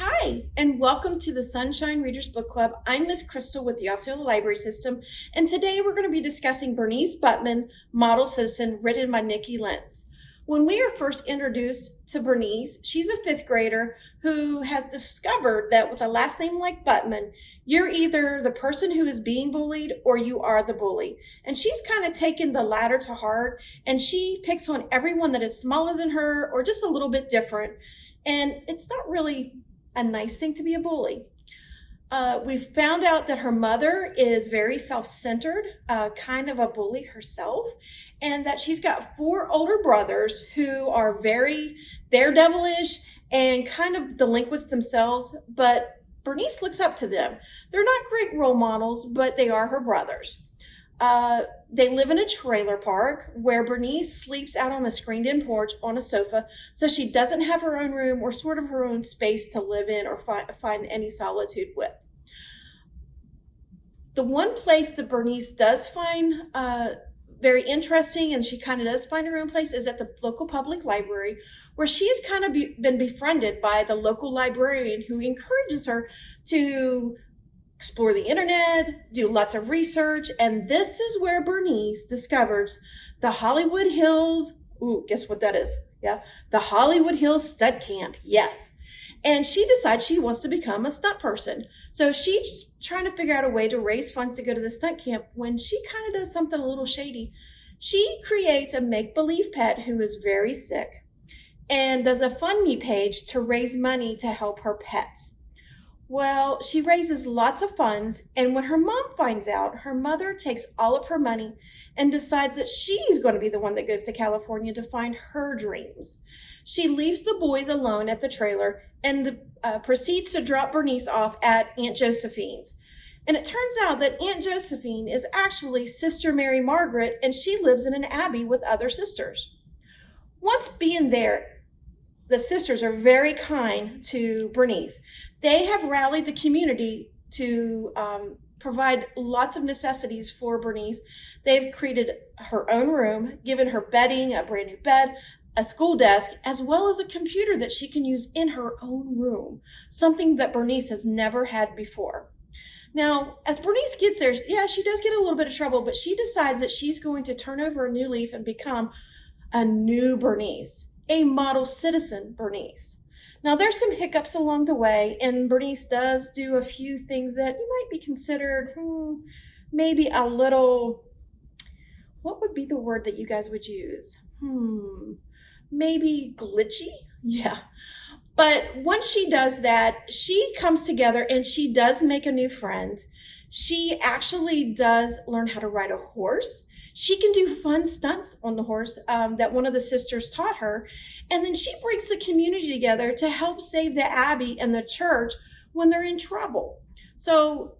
Hi, and welcome to the Sunshine Readers Book Club. I'm Miss Crystal with the Osceola Library System, and today we're going to be discussing Bernice Buttman, Model Citizen, written by Niki Lenz. When we are first introduced to Bernice, she's a fifth grader who has discovered that with a last name like Buttman, you're either the person who is being bullied or you are the bully. And she's kind of taken the latter to heart, and she picks on everyone that is smaller than her or just a little bit different. And it's not really a nice thing to be a bully. We've found out that her mother is very self-centered, kind of a bully herself, and that she's got four older brothers who are very daredevilish and kind of delinquents themselves, but Bernice looks up to them. They're not great role models, but they are her brothers. They live in a trailer park where Bernice sleeps out on a screened-in porch on a sofa, so she doesn't have her own room or sort of her own space to live in or find any solitude with. The one place that Bernice does find very interesting, and she kind of does find her own place, is at the local public library, where she has kind of been befriended by the local librarian who encourages her to explore the internet, do lots of research, and this is where Bernice discovers the Hollywood Hills. Ooh, guess what that is? Yeah, the Hollywood Hills Stunt Camp. Yes. And she decides she wants to become a stunt person. So she's trying to figure out a way to raise funds to go to the stunt camp when she kind of does something a little shady. She creates a make-believe pet who is very sick and does a FundMe page to raise money to help her pet. Well, she raises lots of funds, and when her mom finds out, her mother takes all of her money and decides that she's going to be the one that goes to California to find her dreams. She leaves the boys alone at the trailer and proceeds to drop Bernice off at Aunt Josephine's. And it turns out that Aunt Josephine is actually Sister Mary Margaret, and she lives in an abbey with other sisters. Once being there, the sisters are very kind to Bernice. They have rallied the community to provide lots of necessities for Bernice. They've created her own room, given her bedding, a brand new bed, a school desk, as well as a computer that she can use in her own room, something that Bernice has never had before. Now, as Bernice gets there, yeah, she does get a little bit of trouble, but she decides that she's going to turn over a new leaf and become a new Bernice. A model citizen Bernice. Now, there's some hiccups along the way, and Bernice does do a few things that might be considered maybe a little, what would be the word that you guys would use? Maybe glitchy? Yeah. But once she does that, she comes together and she does make a new friend. She actually does learn how to ride a horse. She can do fun stunts on the horse that one of the sisters taught her. And then she brings the community together to help save the abbey and the church when they're in trouble. So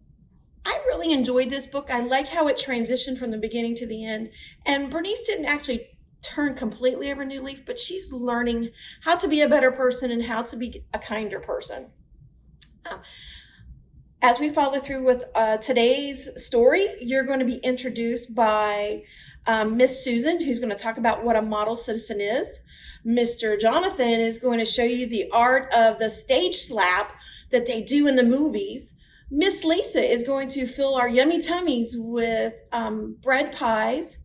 I really enjoyed this book. I like how it transitioned from the beginning to the end. And Bernice didn't actually turn completely over a new leaf, but she's learning how to be a better person and how to be a kinder person. As we follow through with today's story, you're going to be introduced by Miss Susan, who's going to talk about what a model citizen is. Mr. Jonathan is going to show you the art of the stage slap that they do in the movies. Miss Lisa is going to fill our yummy tummies with bread pies.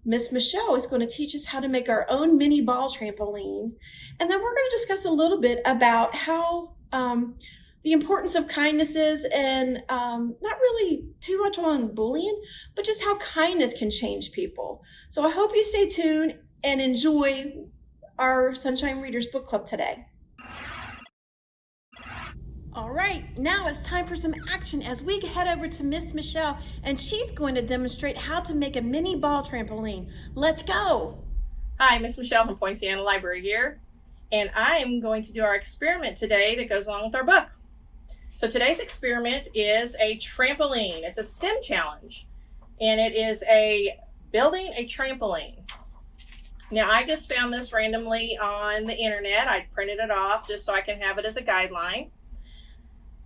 Miss Michelle is going to teach us how to make our own mini ball trampoline. And then we're going to discuss a little bit about how the importance of kindness is, and not really too much on bullying, but just how kindness can change people. So I hope you stay tuned and enjoy our Sunshine Readers Book Club today. All right, now it's time for some action as we head over to Miss Michelle, and she's going to demonstrate how to make a mini ball trampoline. Let's go. Hi, Miss Michelle from Poinciana Library here, and I am going to do our experiment today that goes along with our book. So today's experiment is a trampoline. It's a STEM challenge, and it is building a trampoline. Now, I just found this randomly on the internet. I printed it off just so I can have it as a guideline.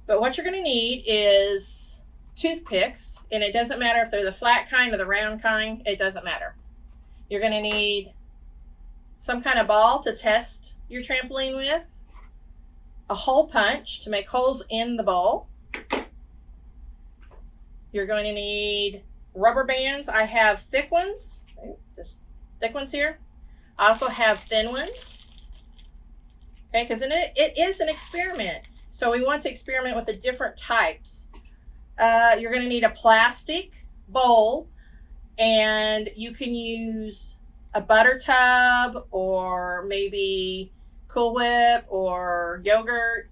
But what you're going to need is toothpicks, and it doesn't matter if they're the flat kind or the round kind. It doesn't matter. You're going to need some kind of ball to test your trampoline with, a hole punch to make holes in the bowl. You're going to need rubber bands. I have thick ones, just thick ones here. I also have thin ones, okay, because it is an experiment. So we want to experiment with the different types. You're going to need a plastic bowl, and you can use a butter tub or maybe Cool Whip or yogurt.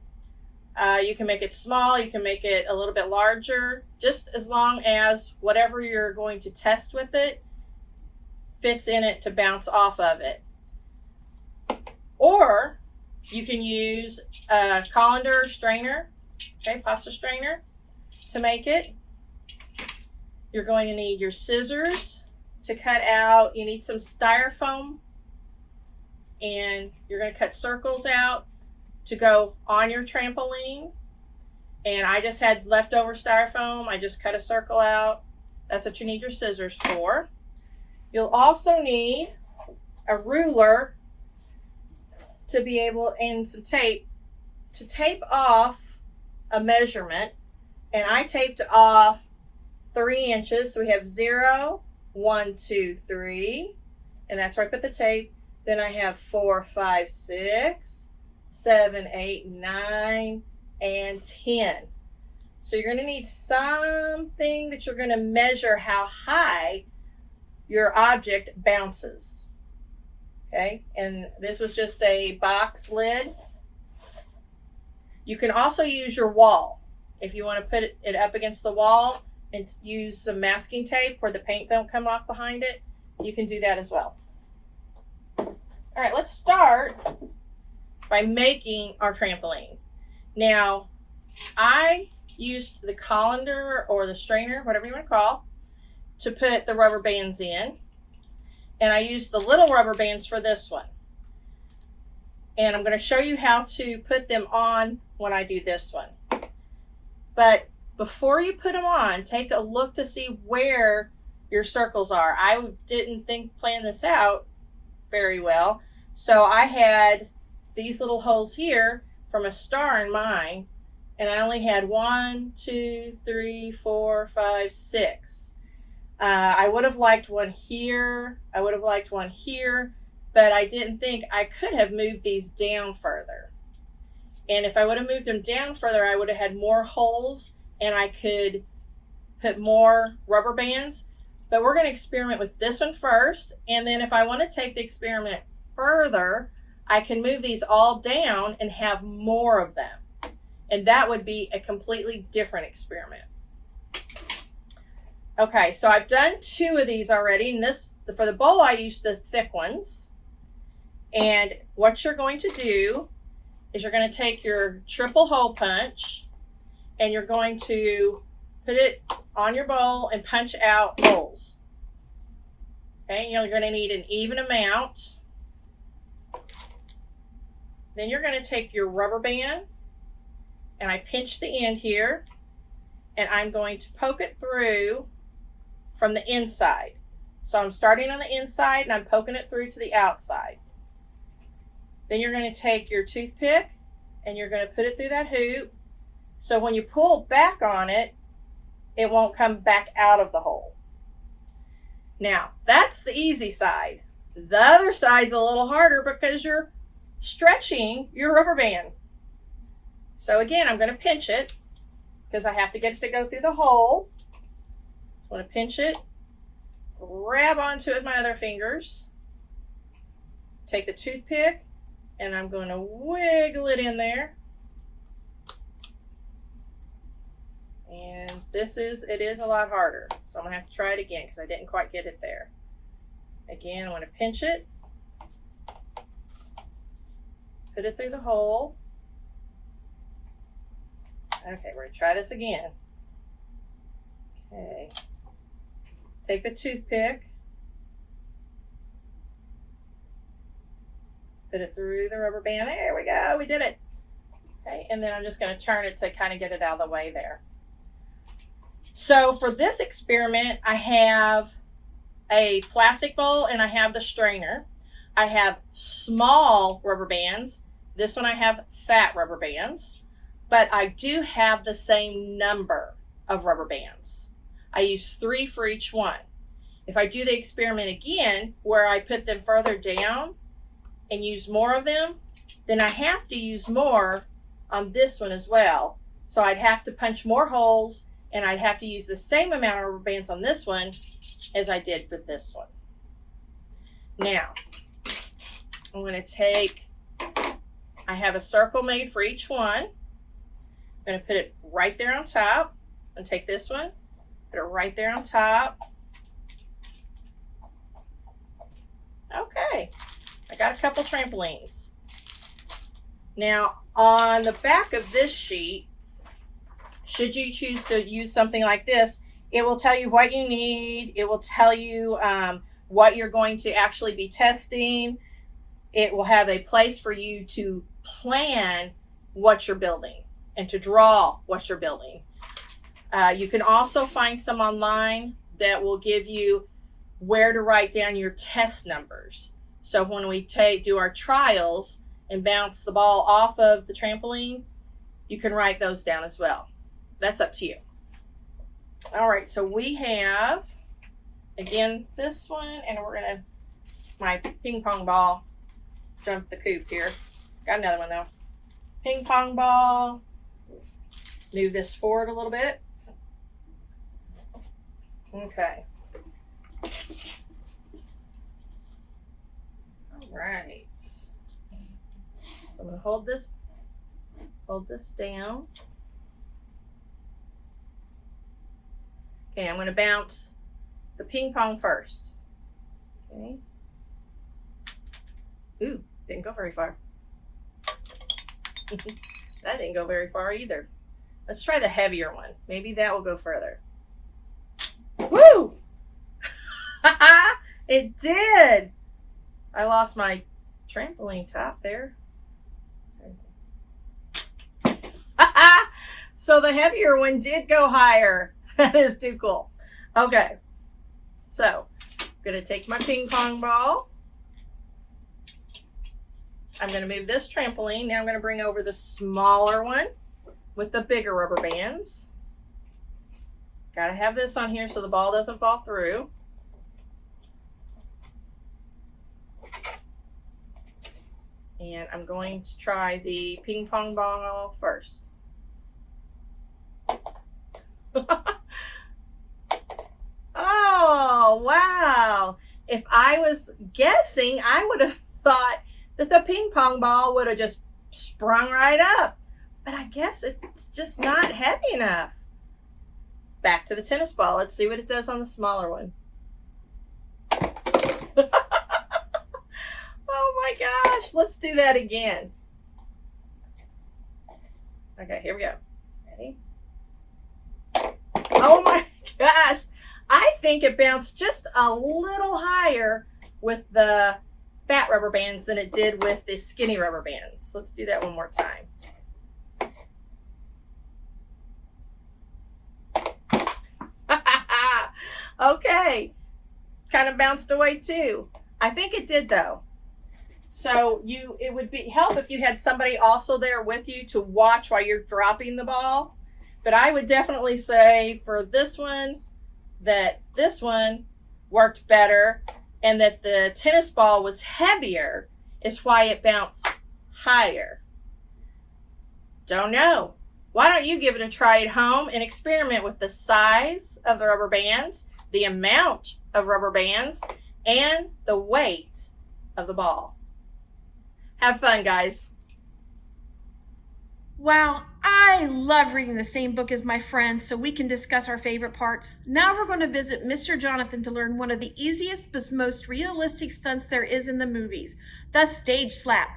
You can make it small, you can make it a little bit larger, just as long as whatever you're going to test with it fits in it to bounce off of it. Or you can use a colander strainer, okay, pasta strainer, to make it. You're going to need your scissors to cut out. You need some styrofoam, and you're going to cut circles out to go on your trampoline. And I just had leftover styrofoam. I just cut a circle out. That's what you need your scissors for. You'll also need a ruler to be able, and some tape to tape off a measurement. And I taped off 3 inches. So we have 0, 1, 2, 3. And that's where I put the tape. Then I have 4, 5, 6, 7, 8, 9, and 10. So you're going to need something that you're going to measure how high your object bounces. Okay, and this was just a box lid. You can also use your wall. If you want to put it up against the wall and use some masking tape where the paint don't come off behind it, you can do that as well. All right, let's start by making our trampoline. Now, I used the colander or the strainer, whatever you want to call, to put the rubber bands in. And I used the little rubber bands for this one. And I'm going to show you how to put them on when I do this one. But before you put them on, take a look to see where your circles are. I didn't plan this out very well. So I had these little holes here from a star in mine, and I only had 1, 2, 3, 4, 5, 6. I would have liked one here. I would have liked one here, but I didn't think I could have moved these down further. And if I would have moved them down further, I would have had more holes and I could put more rubber bands. But we're going to experiment with this one first. And then if I want to take the experiment further, I can move these all down and have more of them. And that would be a completely different experiment. Okay, so I've done 2 of these already. And for the bowl, I used the thick ones. And what you're going to do is you're going to take your triple hole punch and you're going to put it on your bowl and punch out holes. Okay, you're going to need an even amount. Then you're going to take your rubber band, and I pinch the end here, and I'm going to poke it through from the inside. So I'm starting on the inside and I'm poking it through to the outside. Then you're going to take your toothpick and you're going to put it through that hoop. So when you pull back on it, it won't come back out of the hole. Now, that's the easy side. The other side's a little harder because you're stretching your rubber band. So again, I'm going to pinch it because I have to get it to go through the hole. I want to pinch it, grab onto it with my other fingers, take the toothpick, and I'm going to wiggle it in there. And it is a lot harder. So I'm going to have to try it again because I didn't quite get it there. Again, I want to pinch it, put it through the hole. Okay, we're going to try this again. Okay. Take the toothpick, put it through the rubber band. There we go, we did it. Okay, and then I'm just going to turn it to kind of get it out of the way there. So for this experiment, I have a plastic bowl and I have the strainer. I have small rubber bands. This one I have fat rubber bands, but I do have the same number of rubber bands. I use 3 for each one. If I do the experiment again, where I put them further down and use more of them, then I have to use more on this one as well. So I'd have to punch more holes, and I'd have to use the same amount of rubber bands on this one as I did for this one. Now, I'm going to take, I have a circle made for each one. I'm going to put it right there on top, and take this one, put it right there on top. Okay, I got a couple trampolines. Now, on the back of this sheet, should you choose to use something like this, it will tell you what you need. It will tell you what you're going to actually be testing. It will have a place for you to plan what you're building and to draw what you're building. You can also find some online that will give you where to write down your test numbers. So when we do our trials and bounce the ball off of the trampoline, you can write those down as well. That's up to you. All right, so we have, again, this one, and we're gonna, my ping pong ball jumped the coop here. Got another one though. Ping pong ball. Move this forward a little bit. Okay. All right. So I'm gonna hold this down. Okay, I'm gonna bounce the ping pong first. Okay. Ooh, didn't go very far. That didn't go very far either. Let's try the heavier one. Maybe that will go further. Woo! It did! I lost my trampoline top there. So the heavier one did go higher. That is too cool. Okay. So, I'm going to take my ping pong ball. I'm going to move this trampoline. Now I'm going to bring over the smaller one with the bigger rubber bands. Got to have this on here so the ball doesn't fall through. And I'm going to try the ping pong ball first. Oh, wow. If I was guessing, I would have thought that the ping pong ball would have just sprung right up. But I guess it's just not heavy enough. Back to the tennis ball. Let's see what it does on the smaller one. Oh my gosh. Let's do that again. Okay, here we go. Ready? Oh my gosh. I think it bounced just a little higher with the fat rubber bands than it did with the skinny rubber bands. Let's do that one more time. Okay, kind of bounced away too. I think it did though. So it would help if you had somebody also there with you to watch while you're dropping the ball. But I would definitely say for this one that this one worked better and that the tennis ball was heavier is why it bounced higher. Don't know. Why don't you give it a try at home and experiment with the size of the rubber bands, the amount of rubber bands, and the weight of the ball. Have fun, guys. Wow, I love reading the same book as my friends so we can discuss our favorite parts. Now we're going to visit Mr. Jonathan to learn one of the easiest but most realistic stunts there is in the movies, the stage slap.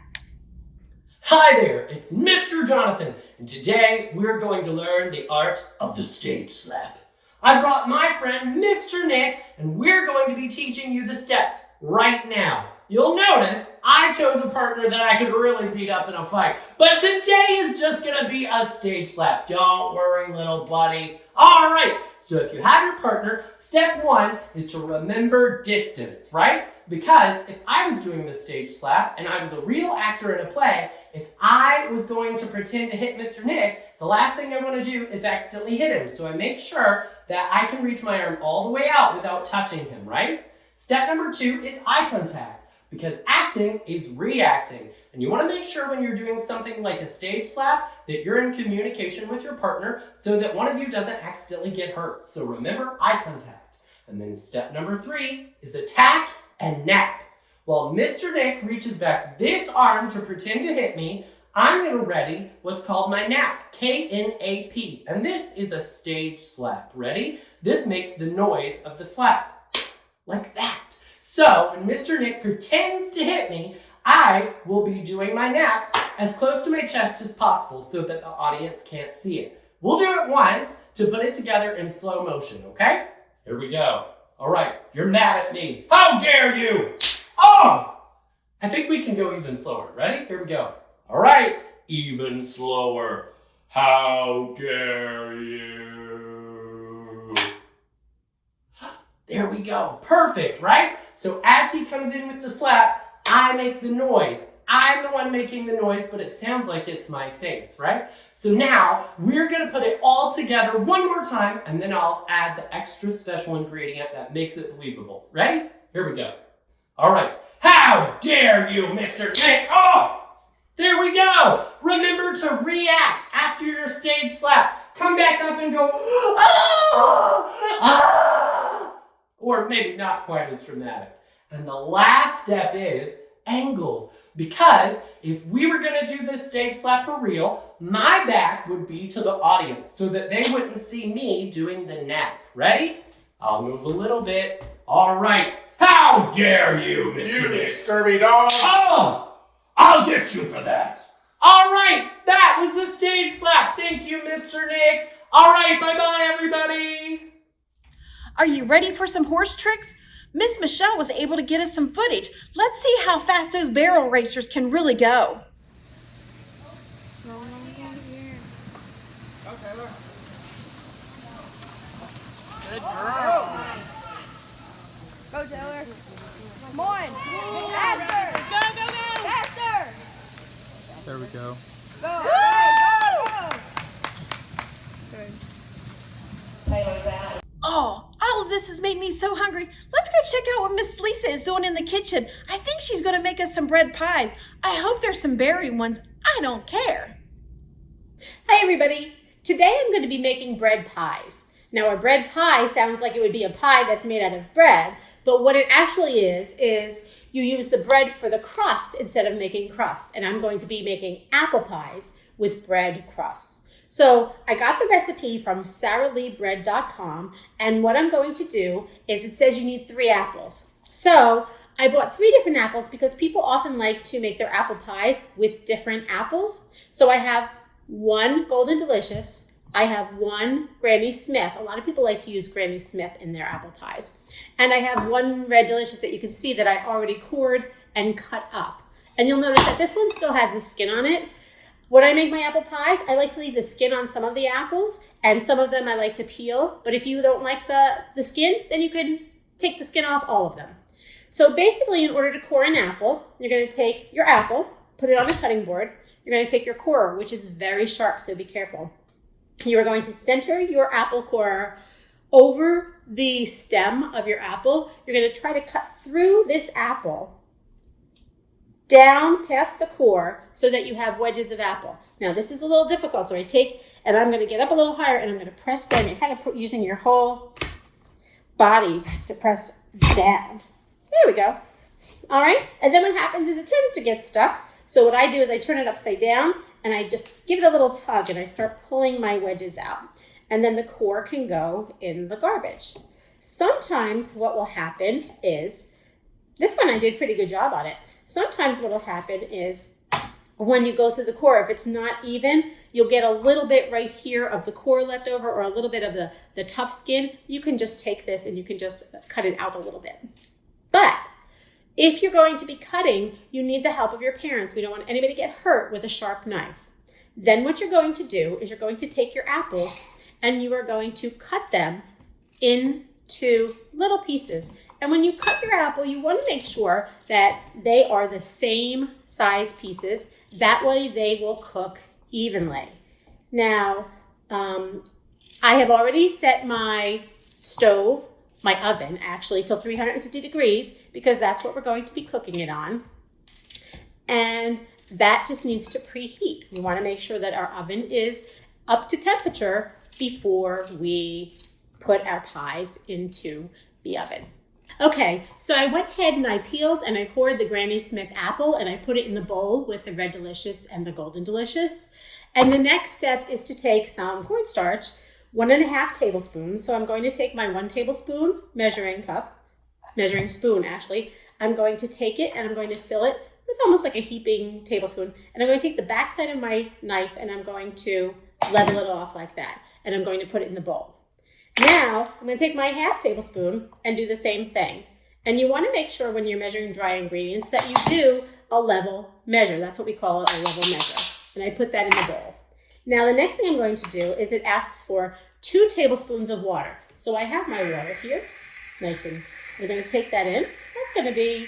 Hi there, it's Mr. Jonathan, and today we're going to learn the art of the stage slap. I brought my friend Mr. Nick, and we're going to be teaching you the steps right now. you'll notice I chose a partner that I could really beat up in a fight. But today is just gonna be a stage slap. Don't worry, little buddy. All right, so if you have your partner, step 1 is to remember distance, right? Because if I was doing the stage slap and I was a real actor in a play, if I was going to pretend to hit Mr. Nick, the last thing I want to do is accidentally hit him. So I make sure that I can reach my arm all the way out without touching him, right? Step number 2 is eye contact, because acting is reacting. And you want to make sure when you're doing something like a stage slap that you're in communication with your partner so that one of you doesn't accidentally get hurt. So remember eye contact. And then step number 3 is attack and nap. While Mr. Nick reaches back this arm to pretend to hit me, I'm going to ready what's called my nap, K-N-A-P. And this is a stage slap. Ready? This makes the noise of the slap, like that. So when Mr. Nick pretends to hit me, I will be doing my nap as close to my chest as possible so that the audience can't see it. We'll do it once to put it together in slow motion, okay? Here we go. All right, you're mad at me. How dare you? Oh! I think we can go even slower. Ready? Here we go. All right, even slower. How dare you? There we go. Perfect, right? So as he comes in with the slap, I make the noise. I'm the one making the noise, but it sounds like it's my face, right? So now we're gonna put it all together one more time, and then I'll add the extra special ingredient that makes it believable. Ready? Here we go. All right. How dare you, Mr. Nick? Oh, there we go. Remember to react after your stage slap. Come back up and go, ah, ah. Or maybe not quite as dramatic. And the last step is angles, because if we were going to do this stage slap for real, my back would be to the audience so that they wouldn't see me doing the nap. Ready? I'll move a little bit. All right. How dare you, Mr. Nick? You scurvy dog! Oh, I'll get you for that. All right. That was the stage slap. Thank you, Mr. Nick. All right. Bye-bye, everybody. Are you ready for some horse tricks? Miss Michelle was able to get us some footage. Let's see how fast those barrel racers can really go. Good girl! Go, Taylor. Come on. Faster. Go, go, go. Faster. There we go. Go. Go. Good. Oh, all of this has made me so hungry. Let's go check out what Miss Lisa is doing in the kitchen. I think she's going to make us some bread pies. I hope there's some berry ones. I don't care. Hi everybody! Today I'm going to be making bread pies. Now a bread pie sounds like it would be a pie that's made out of bread, but what it actually is you use the bread for the crust instead of making crust. And I'm going to be making apple pies with bread crusts. So I got the recipe from saraleebread.com, and what I'm going to do is it says you need 3 apples. So I bought 3 different apples because people often like to make their apple pies with different apples. So I have 1 Golden Delicious, I have 1 Granny Smith. A lot of people like to use Granny Smith in their apple pies. And I have 1 Red Delicious that you can see that I already cored and cut up. And you'll notice that this one still has the skin on it. When I make my apple pies, I like to leave the skin on some of the apples, and some of them I like to peel. But if you don't like the skin, then you can take the skin off all of them. So basically, in order to core an apple, you're going to take your apple, put it on a cutting board. You're going to take your corer, which is very sharp, so be careful. You're going to center your apple corer over the stem of your apple. You're going to try to cut through this apple down past the core so that you have wedges of apple. Now this is a little difficult, so I take, and I'm going to get up a little higher, and I'm going to press down. You're kind of using your whole body to press down. There we go. All right, and then what happens is it tends to get stuck. So what I do is I turn it upside down, and I just give it a little tug, and I start pulling my wedges out. And then the core can go in the garbage. Sometimes what will happen is, this one I did a pretty good job on it. Sometimes what will happen is when you go through the core, if it's not even, you'll get a little bit right here of the core left over, or a little bit of the tough skin. You can just take this and you can just cut it out a little bit. But If you're going to be cutting, you need the help of your parents. We don't want anybody to get hurt with a sharp knife. Then what you're going to do is you're going to take your apples and you are going to cut them into little pieces. And when you cut your apple, you want to make sure that they are the same size pieces. That way they will cook evenly. Now, I have already set my stove, my oven actually, till 350 degrees because that's what we're going to be cooking it on. And that just needs to preheat. We want to make sure that our oven is up to temperature before we put our pies into the oven. Okay, so I went ahead and I peeled and I cored the Granny Smith apple and I put it in the bowl with the Red Delicious and the Golden Delicious. And the next step is to take some cornstarch, 1.5 tablespoons. So I'm going to take my 1 tablespoon measuring spoon actually. I'm going to take it and I'm going to fill it with almost like a heaping tablespoon. And I'm going to take the back side of my knife and I'm going to level it off like that. And I'm going to put it in the bowl. Now, I'm going to take my 1/2 tablespoon and do the same thing. And you want to make sure when you're measuring dry ingredients that you do a level measure. That's what we call it, a level measure. And I put that in the bowl. Now, the next thing I'm going to do is it asks for 2 tablespoons of water. So I have my water here, nice and we're going to take that in. That's going to be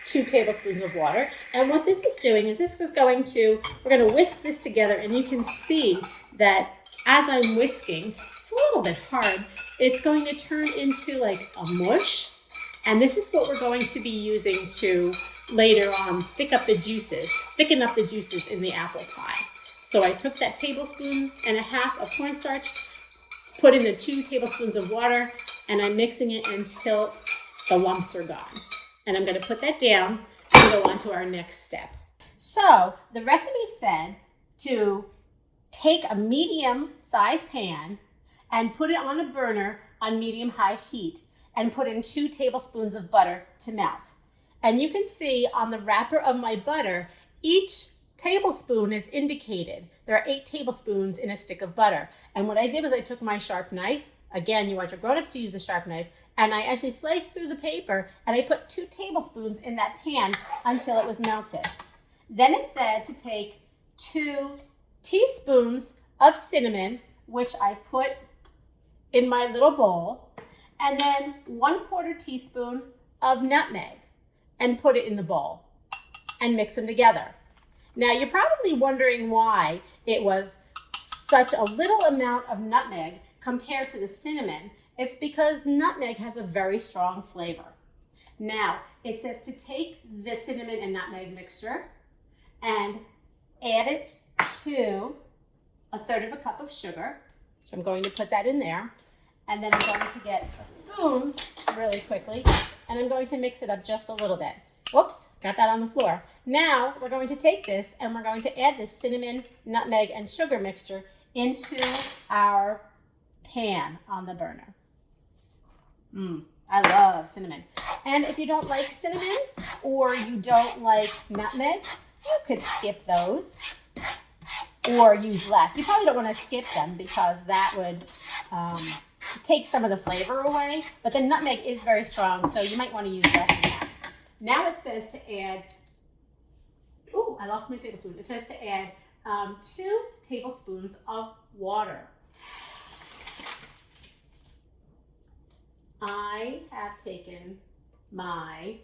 2 tablespoons of water. And what this is doing is we're going to whisk this together and you can see that as I'm whisking, it's a little bit hard. It's going to turn into like a mush. And this is what we're going to be using to later on thicken up the juices in the apple pie. So I took that 1.5 tablespoons of cornstarch, put in the 2 tablespoons of water, and I'm mixing it until the lumps are gone. And I'm going to put that down and go on to our next step. So the recipe said to take a medium-sized pan and put it on a burner on medium-high heat and put in 2 tablespoons of butter to melt. And you can see on the wrapper of my butter, each tablespoon is indicated. There are 8 tablespoons in a stick of butter. And what I did was I took my sharp knife. Again, you want your grown-ups to use a sharp knife. And I actually sliced through the paper and I put 2 tablespoons in that pan until it was melted. Then it said to take 2 teaspoons of cinnamon, which I put in my little bowl, and then 1/4 teaspoon of nutmeg and put it in the bowl and mix them together. Now you're probably wondering why it was such a little amount of nutmeg compared to the cinnamon. It's because nutmeg has a very strong flavor. Now it says to take the cinnamon and nutmeg mixture and add it to 1/3 cup of sugar. So I'm going to put that in there. And then I'm going to get a spoon really quickly and I'm going to mix it up just a little bit. Whoops, got that on the floor. Now we're going to take this and we're going to add this cinnamon, nutmeg, and sugar mixture into our pan on the burner. I love cinnamon. And if you don't like cinnamon or you don't like nutmeg, you could skip those or use less. You probably don't want to skip them because that would take some of the flavor away, but the nutmeg is very strong, so you might want to use less than that. Now it says to add, I lost my tablespoon. It says to add 2 tablespoons of water. I have taken my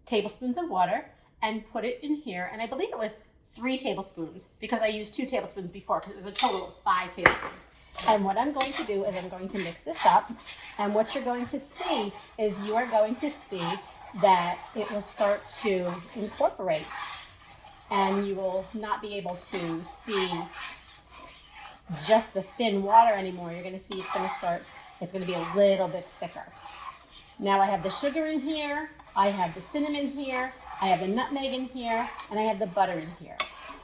tablespoons of water and put it in here, and I believe it was 3 tablespoons because I used 2 tablespoons before because it was a total of 5 tablespoons. And what I'm going to do is I'm going to mix this up, and what you're going to see is you are going to see that it will start to incorporate and you will not be able to see just the thin water anymore. You're going to see it's going to be a little bit thicker. Now I have the sugar in here, I have the cinnamon here, I have the nutmeg in here, and I have the butter in here.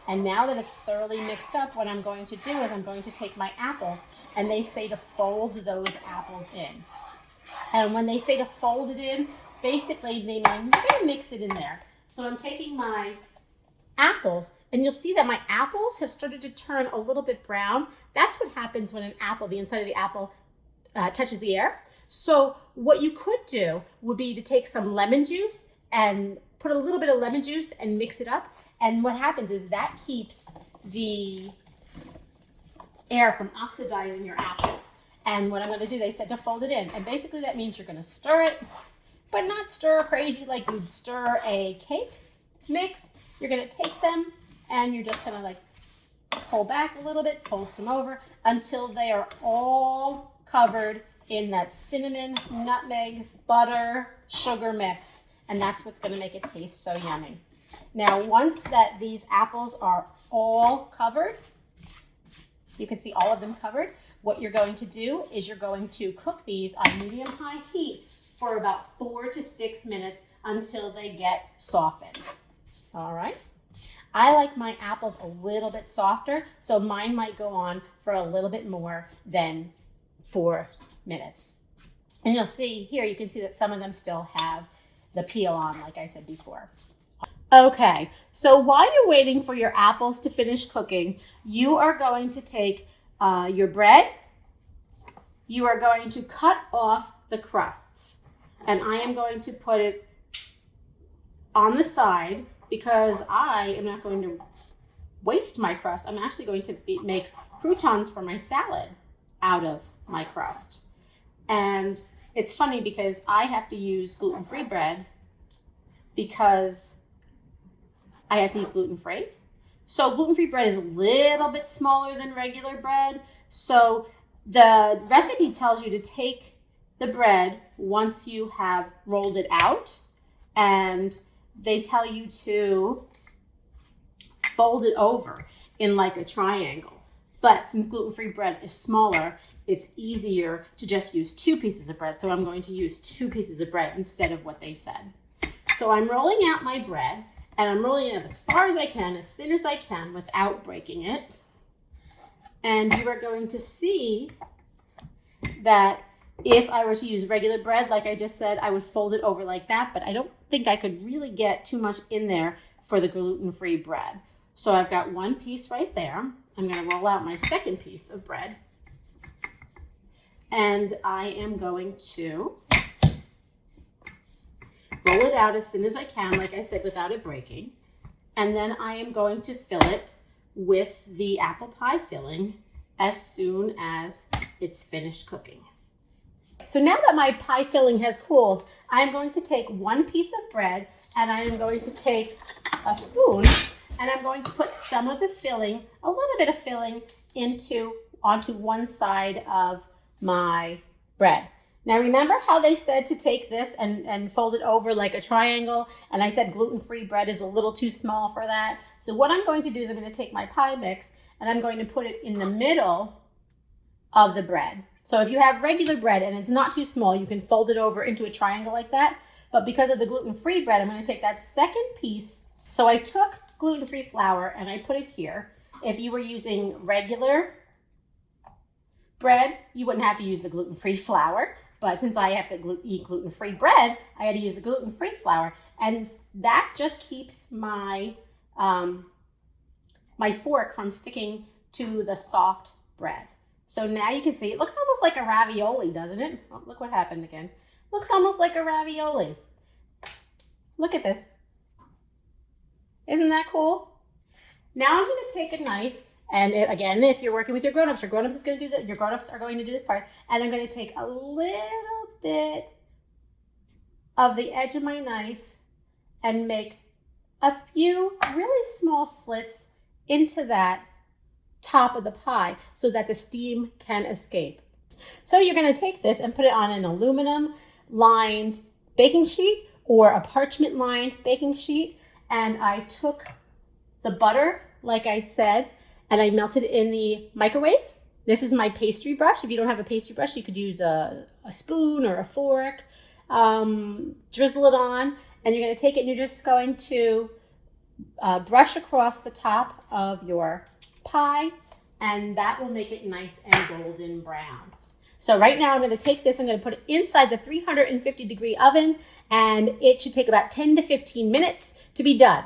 And now that it's thoroughly mixed up, what I'm going to do is I'm going to take my apples, and they say to fold those apples in. And when they say to fold it in, basically they mean you're going to mix it in there. So I'm taking my apples, and you'll see that my apples have started to turn a little bit brown. That's what happens when an apple, the inside of the apple, touches the air. So what you could do would be to take some lemon juice and put a little bit of lemon juice and mix it up. And what happens is that keeps the air from oxidizing your apples. And what I'm going to do, they said to fold it in. And basically that means you're going to stir it, but not stir crazy like you'd stir a cake mix. You're going to take them and you're just going to like pull back a little bit, fold some over until they are all covered in that cinnamon, nutmeg, butter, sugar mix. And that's what's going to make it taste so yummy. Now, once that these apples are all covered, you can see all of them covered, what you're going to do is you're going to cook these on medium-high heat for about 4 to 6 minutes until they get softened. All right. I like my apples a little bit softer, so mine might go on for a little bit more than 4 minutes. And you'll see here, you can see that some of them still have the peel on, like I said before. Okay, so while you're waiting for your apples to finish cooking, you are going to take your bread. You are going to cut off the crusts. And I am going to put it on the side because I am not going to waste my crust. I'm actually going to make croutons for my salad out of my crust. And it's funny because I have to use gluten-free bread because I have to eat gluten-free. So gluten-free bread is a little bit smaller than regular bread. So the recipe tells you to take the bread once you have rolled it out, and they tell you to fold it over in like a triangle. But since gluten-free bread is smaller, it's easier to just use 2 pieces of bread. So I'm going to use 2 pieces of bread instead of what they said. So I'm rolling out my bread, and I'm rolling it as far as I can, as thin as I can, without breaking it. And you are going to see that if I were to use regular bread, like I just said, I would fold it over like that, but I don't think I could really get too much in there for the gluten-free bread. So I've got 1 piece right there. I'm going to roll out my second piece of bread. And I am going to roll it out as thin as I can, like I said, without it breaking. And then I am going to fill it with the apple pie filling as soon as it's finished cooking. So now that my pie filling has cooled, I'm going to take 1 piece of bread and I am going to take a spoon and I'm going to put some of the filling, a little bit of filling, onto one side of my bread. Now remember how they said to take this and fold it over like a triangle, and I said gluten-free bread is a little too small for that. So what I'm going to do is I'm going to take my pie mix and I'm going to put it in the middle of the bread. So if you have regular bread and it's not too small, you can fold it over into a triangle like that. But because of the gluten-free bread, I'm going to take that second piece. So I took gluten-free flour and I put it here. If you were using regular bread, you wouldn't have to use the gluten-free flour. But since I have to eat gluten-free bread, I had to use the gluten-free flour. And that just keeps my, my fork from sticking to the soft bread. So now you can see, it looks almost like a ravioli, doesn't it? Oh, look what happened again. Looks almost like a ravioli. Look at this. Isn't that cool? Now I'm going to take a knife, and again, if you're working with your grown-ups, your grown-ups are going to do this part, and I'm going to take a little bit of the edge of my knife and make a few really small slits into that top of the pie so that the steam can escape. So you're going to take this and put it on an aluminum lined baking sheet or a parchment lined baking sheet, and I took the butter, like I said, and I melted it in the microwave. This is my pastry brush. If you don't have a pastry brush, you could use a spoon or a fork. Drizzle it on, and you're going to take it and you're just going to brush across the top of your pie, and that will make it nice and golden brown. So right now I'm going to take this, I'm going to put it inside the 350 degree oven, and it should take about 10 to 15 minutes to be done.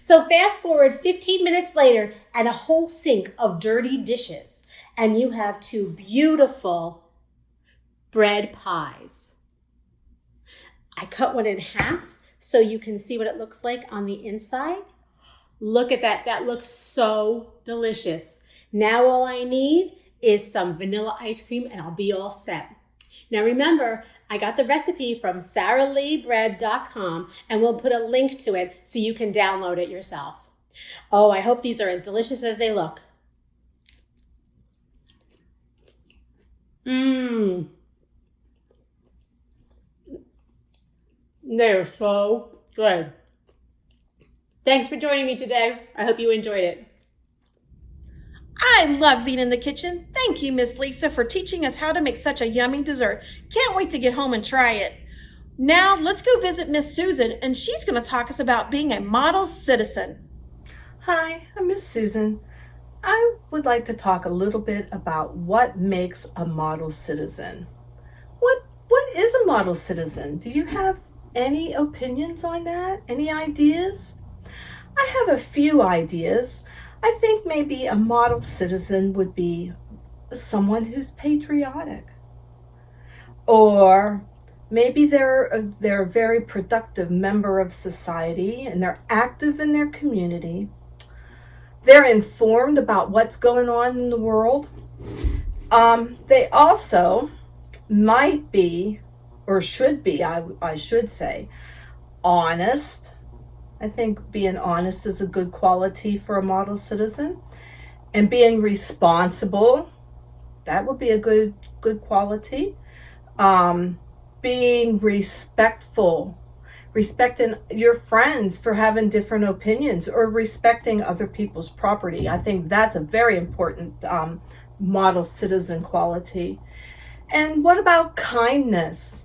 So fast forward 15 minutes later and a whole sink of dirty dishes, and you have 2 beautiful bread pies. I cut one in half so you can see what it looks like on the inside. Look at that. That looks so delicious. Now all I need is some vanilla ice cream and I'll be all set. Now remember, I got the recipe from saraleebread.com and we'll put a link to it so you can download it yourself. Oh, I hope these are as delicious as they look. They're so good. Thanks for joining me today. I hope you enjoyed it. I love being in the kitchen. Thank you, Miss Lisa, for teaching us how to make such a yummy dessert. Can't wait to get home and try it. Now, let's go visit Miss Susan, and she's going to talk us about being a model citizen. Hi, I'm Miss Susan. I would like to talk a little bit about what makes a model citizen. What is a model citizen? Do you have any opinions on that? Any ideas? I have a few ideas. I think maybe a model citizen would be someone who's patriotic. Or maybe they're a very productive member of society and they're active in their community. They're informed about what's going on in the world. They also might be, or should be, I should say, honest. I think being honest is a good quality for a model citizen. And being responsible, that would be a good quality. Being respectful, respecting your friends for having different opinions, or respecting other people's property. I think that's a very important model citizen quality. And what about kindness?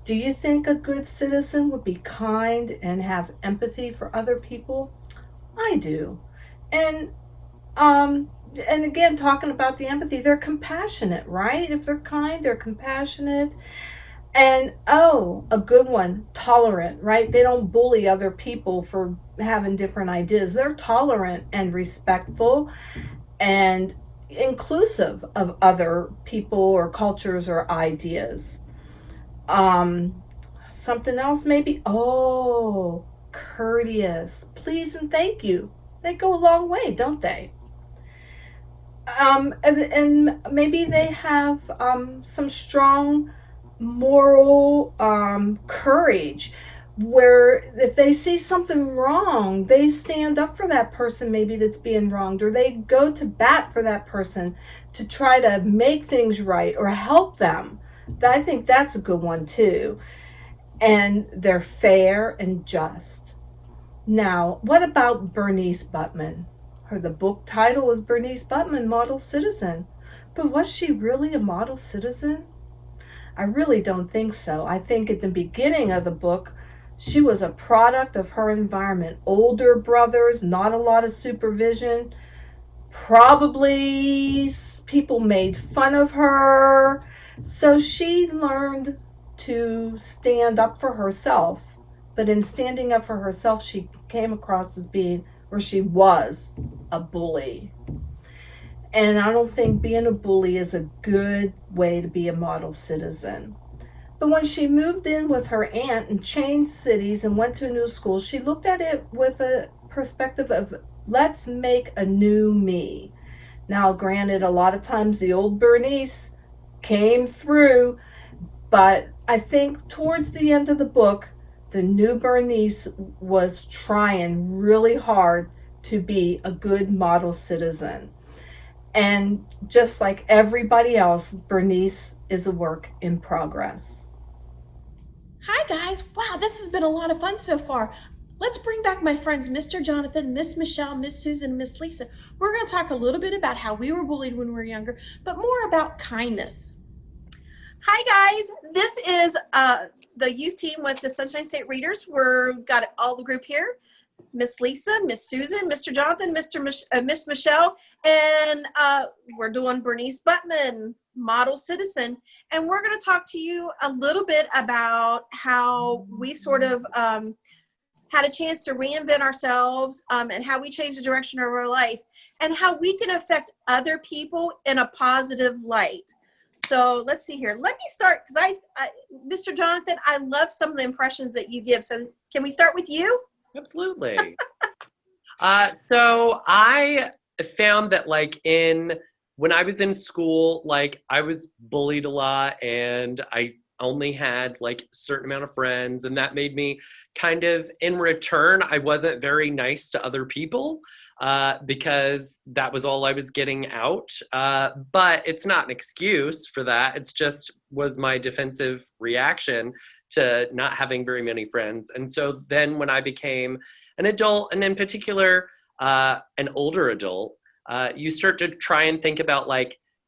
Do you think a good citizen would be kind and have empathy for other people? I do. And again, talking about the empathy, they're compassionate, right? If they're kind, they're compassionate. And a good one, tolerant, right? They don't bully other people for having different ideas. They're tolerant and respectful and inclusive of other people or cultures or ideas. Something else maybe, courteous, please and thank you. They go a long way, don't they? And maybe they have some strong moral courage, where if they see something wrong, they stand up for that person maybe that's being wronged, or they go to bat for that person to try to make things right or help them. I think that's a good one too. And they're fair and just. Now, what about Bernice Buttman? The book title was Bernice Buttman, Model Citizen. But was she really a model citizen? I really don't think so. I think at the beginning of the book, she was a product of her environment. Older brothers, not a lot of supervision. Probably people made fun of her. So she learned to stand up for herself. But in standing up for herself, she came across as being, or she was, a bully. And I don't think being a bully is a good way to be a model citizen. But when she moved in with her aunt and changed cities and went to a new school, she looked at it with a perspective of, let's make a new me. Now, granted, a lot of times the old Bernice came through, but I think towards the end of the book, the new Bernice was trying really hard to be a good model citizen. And just like everybody else, Bernice is a work in progress. Hi guys, wow, this has been a lot of fun so far. Let's bring back my friends, Mr. Jonathan, Miss Michelle, Miss Susan, Miss Lisa. We're going to talk a little bit about how we were bullied when we were younger, but more about kindness. Hi guys, this is the youth team with the Sunshine State Readers. We've got all the group here. Miss Lisa, Miss Susan, Mr. Jonathan, Miss Michelle, and we're doing Bernice Buttman, Model Citizen, and we're going to talk to you a little bit about how we sort of had a chance to reinvent ourselves and how we changed the direction of our life and how we can affect other people in a positive light. So let's see here. Let me start because Mr. Jonathan, I love some of the impressions that you give. So can we start with you? Absolutely. So I found that when I was in school, I was bullied a lot, and I only had a certain amount of friends, and that made me kind of, in return, I wasn't very nice to other people because that was all I was getting out. But it's not an excuse for that. It's just was my defensive reaction to not having very many friends. And so then when I became an adult, and in particular, an older adult, you start to try and think about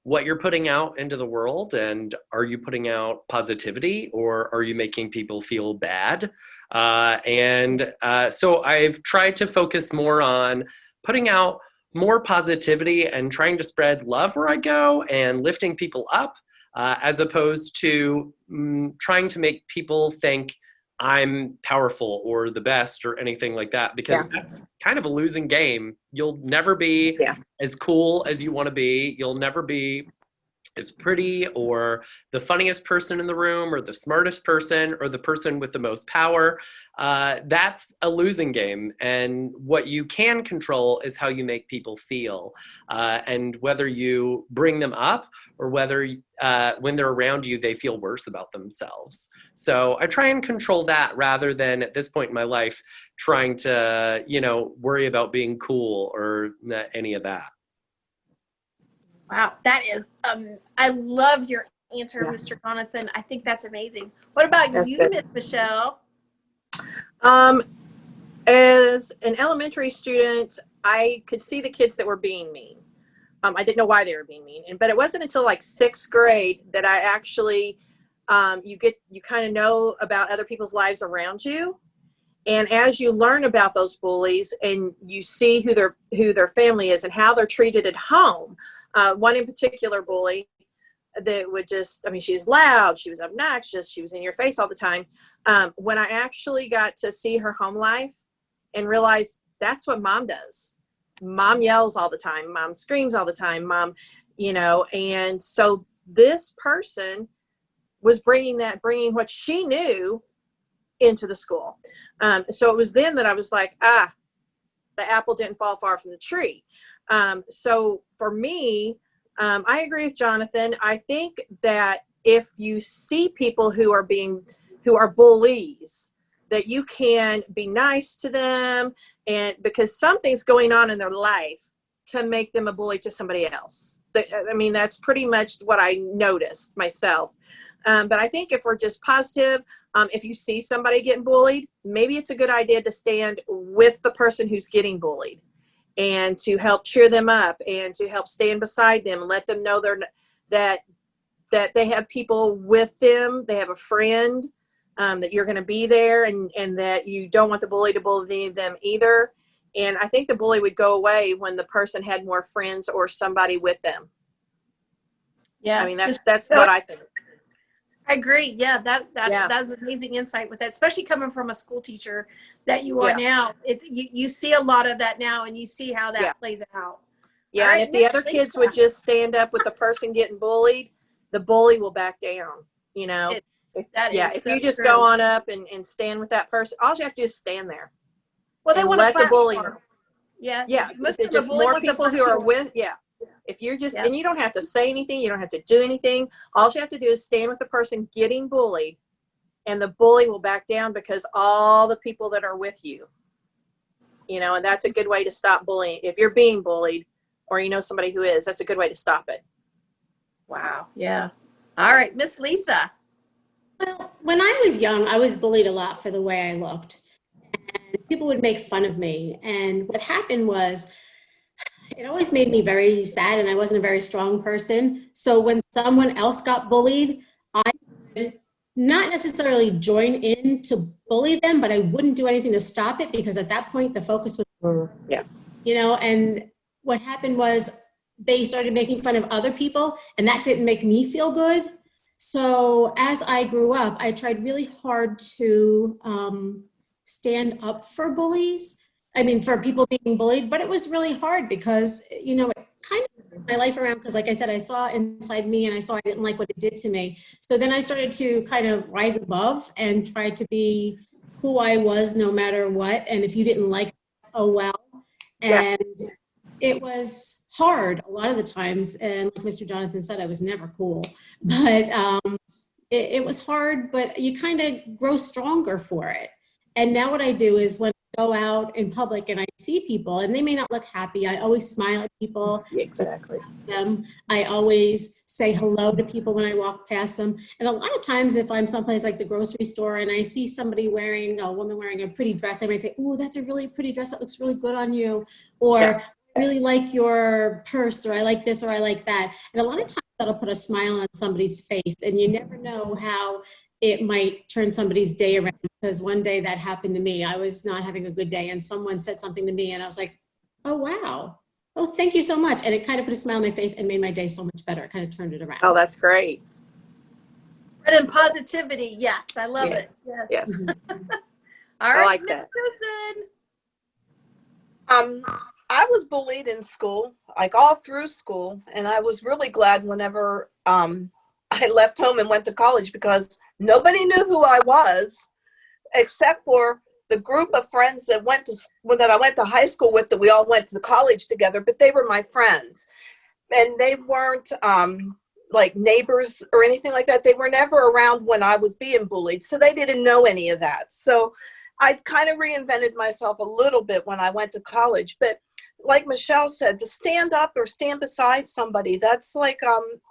what you're putting out into the world, and are you putting out positivity or are you making people feel bad? So I've tried to focus more on putting out more positivity and trying to spread love where I go and lifting people up, as opposed to trying to make people think I'm powerful or the best or anything like that, because that's kind of a losing game. You'll never be as cool as you want to be. You'll never be as pretty or the funniest person in the room or the smartest person or the person with the most power. That's a losing game. And what you can control is how you make people feel, and whether you bring them up or whether when they're around you, they feel worse about themselves. So I try and control that rather than at this point in my life trying to, worry about being cool or any of that. Wow, that is, I love your answer, Mr. Jonathan. I think that's amazing. What about you, Miss Michelle? As an elementary student, I could see the kids that were being mean. I didn't know why they were being mean, but it wasn't until 6th grade that I actually, you kind of know about other people's lives around you. And as you learn about those bullies and you see who their family is and how they're treated at home, one in particular bully that would she was loud, she was obnoxious, she was in your face all the time. When I actually got to see her home life and realized that's what mom does. Mom yells all the time, mom screams all the time, mom, and so this person was bringing what she knew into the school. So it was then that I was like, the apple didn't fall far from the tree. So for me, I agree with Jonathan. I think that if you see people who are bullies, that you can be nice to them, and because something's going on in their life to make them a bully to somebody else. That's pretty much what I noticed myself. But I think if we're just positive, if you see somebody getting bullied, maybe it's a good idea to stand with the person who's getting bullied and to help cheer them up and to help stand beside them and let them know that they have people with them. They have a friend, that you're going to be there, and that you don't want the bully to bully them either. And I think the bully would go away when the person had more friends or somebody with them. Yeah. That's what I think. I agree. Yeah, that's amazing insight with that, especially coming from a school teacher that you are now. It's you see a lot of that now, and you see how that plays out. Yeah, right, and if the other kids would just stand up with the person getting bullied, the bully will back down. If you just go on up and stand with that person, all you have to do is stand there. Well, they want to let the bully know. Yeah. Just more people who are with. Yeah. If you're just, and you don't have to say anything, you don't have to do anything. All you have to do is stand with the person getting bullied, and the bully will back down because all the people that are with you, and that's a good way to stop bullying. If you're being bullied or somebody who is, that's a good way to stop it. Wow. Yeah. All right, Miss Lisa. Well, when I was young, I was bullied a lot for the way I looked, and people would make fun of me. And what happened was, it always made me very sad, and I wasn't a very strong person. So when someone else got bullied, I would not necessarily join in to bully them, but I wouldn't do anything to stop it, because at that point the focus was, and what happened was they started making fun of other people, and that didn't make me feel good. So as I grew up, I tried really hard to stand up for bullies. For people being bullied, but it was really hard because, it kind of turned my life around because, like I said, I saw inside me and I saw I didn't like what it did to me. So then I started to kind of rise above and try to be who I was no matter what. And if you didn't like it, oh well. And it was hard a lot of the times. And like Mr. Jonathan said, I was never cool. But it was hard, but you kind of grow stronger for it. And now what I do is when I go out in public and I see people and they may not look happy, I always smile at people. Exactly. Them. I always say hello to people when I walk past them. And a lot of times if I'm someplace like the grocery store and I see somebody a woman wearing a pretty dress, I might say, "Oh, that's a really pretty dress. That looks really good on you." Or I really like your purse, or I like this, or I like that. And a lot of times that'll put a smile on somebody's face, and you never know how it might turn somebody's day around, because one day that happened to me. I was not having a good day and someone said something to me and I was like, "Oh, wow. Oh, thank you so much." And it kind of put a smile on my face and made my day so much better. It kind of turned it around. Oh, that's great. Spreading positivity. Yes, I love it. Yes. Yes. All right, like Miss that. Susan. I was bullied in school, like all through school, and I was really glad whenever I left home and went to college, because nobody knew who I was except for the group of friends that I went to high school with, that we all went to college together, but they were my friends. And they weren't like neighbors or anything like that. They were never around when I was being bullied, so they didn't know any of that. So I kind of reinvented myself a little bit when I went to college. But like Michelle said, to stand up or stand beside somebody, that's like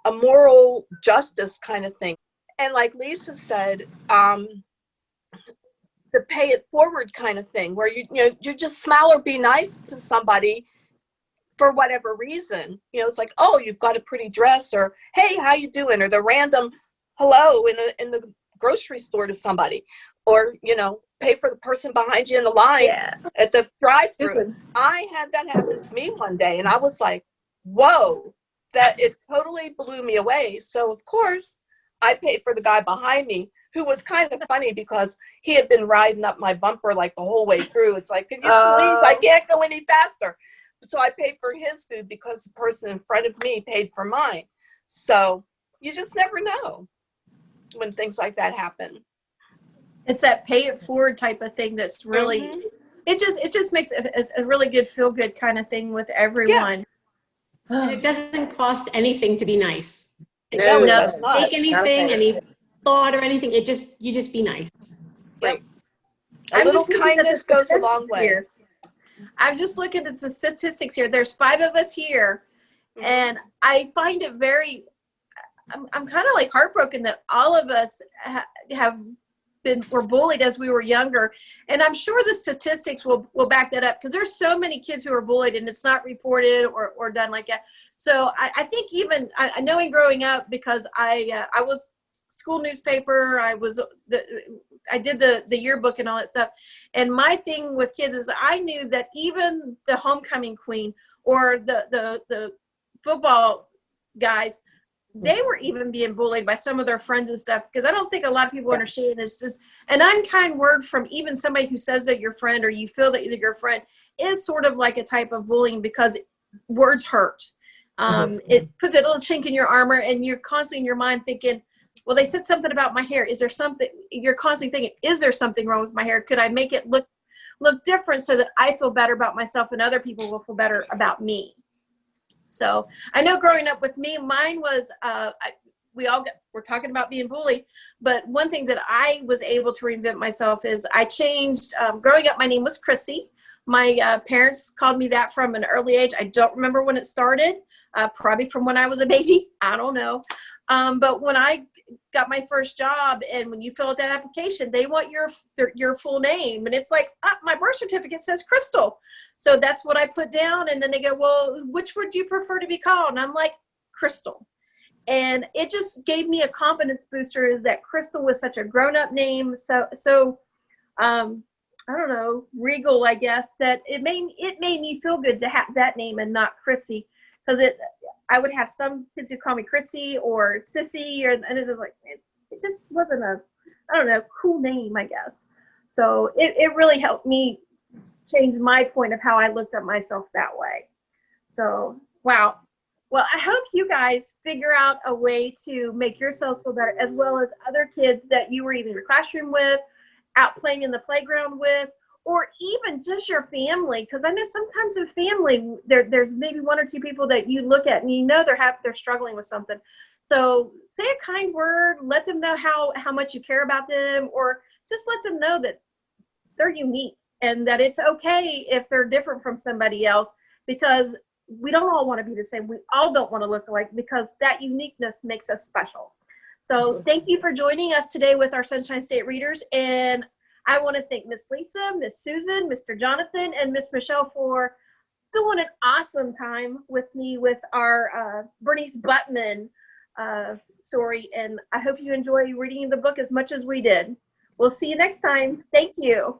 a moral justice kind of thing. And like Lisa said, the pay it forward kind of thing, where you just smile or be nice to somebody for whatever reason. It's like, "Oh, you've got a pretty dress," or "Hey, how you doing?" or the random hello in the grocery store to somebody, or pay for the person behind you in the line at the drive-thru. I had that happen to me one day, and I was like, whoa, that it totally blew me away. So of course I paid for the guy behind me, who was kind of funny because he had been riding up my bumper like the whole way through. It's like, "Can you please, I can't go any faster." So I paid for his food because the person in front of me paid for mine. So you just never know when things like that happen. It's that pay it forward type of thing that's really, it just makes a really good feel good kind of thing with everyone. And it doesn't cost anything to be nice. No, it does It not. doesn't take anything, any thought or anything. You just be nice. Yep. A little kindness goes a long way. Here. I'm just looking at the statistics here. There's 5 of us here, and I find it I'm kind of like heartbroken that all of us were bullied as we were younger. And I'm sure the statistics will back that up, because there's so many kids who are bullied and it's not reported or done like that. So I think even knowing growing up, because I was school newspaper, I did the yearbook and all that stuff. And my thing with kids is I knew that even the homecoming queen or the football guys, they were even being bullied by some of their friends and stuff, because I don't think a lot of people understand. It's just an unkind word from even somebody who says that you're friend, or you feel that you're your friend, is sort of like a type of bullying, because words hurt. It puts a little chink in your armor, and you're constantly in your mind thinking, well, they said something about my hair. Is there something? You're constantly thinking, is there something wrong with my hair? Could I make it look different so that I feel better about myself and other people will feel better about me? So I know growing up with me, mine was, we're talking about being bullied, but one thing that I was able to reinvent myself is I changed, growing up, my name was Chrissy. My parents called me that from an early age. I don't remember when it started, probably from when I was a baby. I don't know. But when I got my first job, and when you fill out that application, they want your full name. And it's like, my birth certificate says Crystal. So that's what I put down. And then they go, well, which would you prefer to be called? And I'm like, Crystal. And it just gave me a confidence booster, is that Crystal was such a grown-up name. So I don't know, regal, I guess, that it made me feel good to have that name and not Chrissy. Because I would have some kids who call me Chrissy or Sissy, and it was like, it just wasn't cool name, I guess. So it really helped me change my point of how I looked at myself that way. So, wow. Well, I hope you guys figure out a way to make yourselves feel better, as well as other kids that you were either in your classroom with, out playing in the playground with, or even just your family. Because I know sometimes in family, there's maybe one or two people that you look at and you know they're struggling with something. So say a kind word, let them know how much you care about them, or just let them know that they're unique and that it's okay if they're different from somebody else, because we don't all want to be the same. We all don't want to look alike, because that uniqueness makes us special. So thank you for joining us today with our Sunshine State Readers. And I want to thank Miss Lisa, Miss Susan, Mr. Jonathan, and Miss Michelle for doing an awesome time with me with our Bernice Buttman story. And I hope you enjoy reading the book as much as we did. We'll see you next time. Thank you.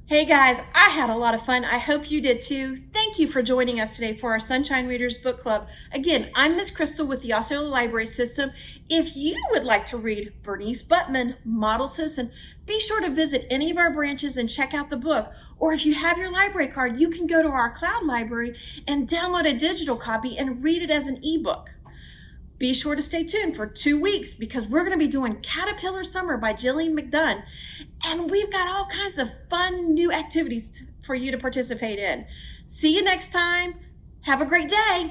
Hey guys, I had a lot of fun. I hope you did too. Thank you for joining us today for our Sunshine Readers Book Club. Again, I'm Miss Crystal with the Osceola Library System. If you would like to read Bernice Buttman, Model Citizen, be sure to visit any of our branches and check out the book. Or if you have your library card, you can go to our cloud library and download a digital copy and read it as an ebook. Be sure to stay tuned for 2 weeks, because we're going to be doing Caterpillar Summer by Jillian McDunn. And we've got all kinds of fun new activities for you to participate in. See you next time. Have a great day.